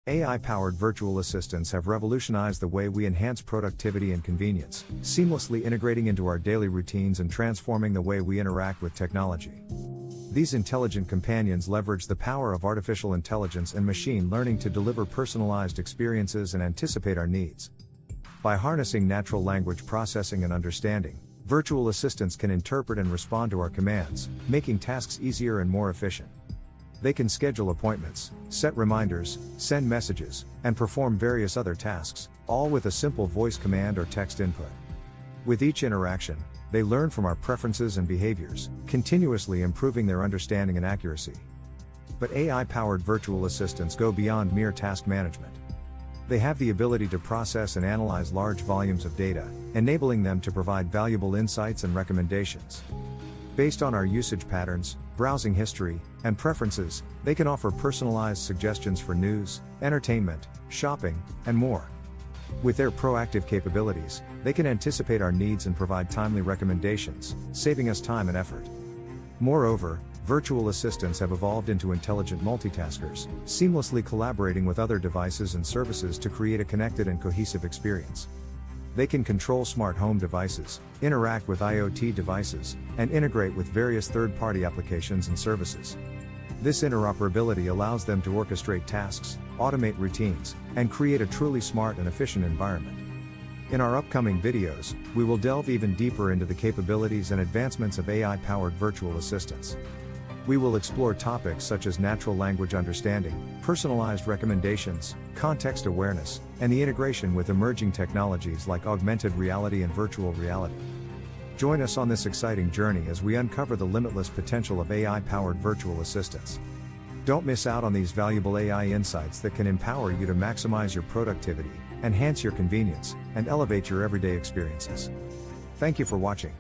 AI-powered virtual assistants have revolutionized the way we enhance productivity and convenience, seamlessly integrating into our daily routines and transforming the way we interact with technology. These intelligent companions leverage the power of artificial intelligence and machine learning to deliver personalized experiences and anticipate our needs. By harnessing natural language processing and understanding, virtual assistants can interpret and respond to our commands, making tasks easier and more efficient. They can schedule appointments, set reminders, send messages, and perform various other tasks, all with a simple voice command or text input. With each interaction, they learn from our preferences and behaviors, continuously improving their understanding and accuracy. But AI-powered virtual assistants go beyond mere task management. They have the ability to process and analyze large volumes of data, enabling them to provide valuable insights and recommendations. Based on our usage patterns, browsing history, and preferences, they can offer personalized suggestions for news, entertainment, shopping, and more. With their proactive capabilities, they can anticipate our needs and provide timely recommendations, saving us time and effort. Moreover, virtual assistants have evolved into intelligent multitaskers, seamlessly collaborating with other devices and services to create a connected and cohesive experience. They can control smart home devices, interact with IoT devices, and integrate with various third-party applications and services. This interoperability allows them to orchestrate tasks, automate routines, and create a truly smart and efficient environment. In our upcoming videos, we will delve even deeper into the capabilities and advancements of AI-powered virtual assistants. We will explore topics such as natural language understanding, personalized recommendations, context awareness, and the integration with emerging technologies like augmented reality and virtual reality. Join us on this exciting journey as we uncover the limitless potential of AI-powered virtual assistants. Don't miss out on these valuable AI insights that can empower you to maximize your productivity, enhance your convenience, and elevate your everyday experiences. Thank you for watching.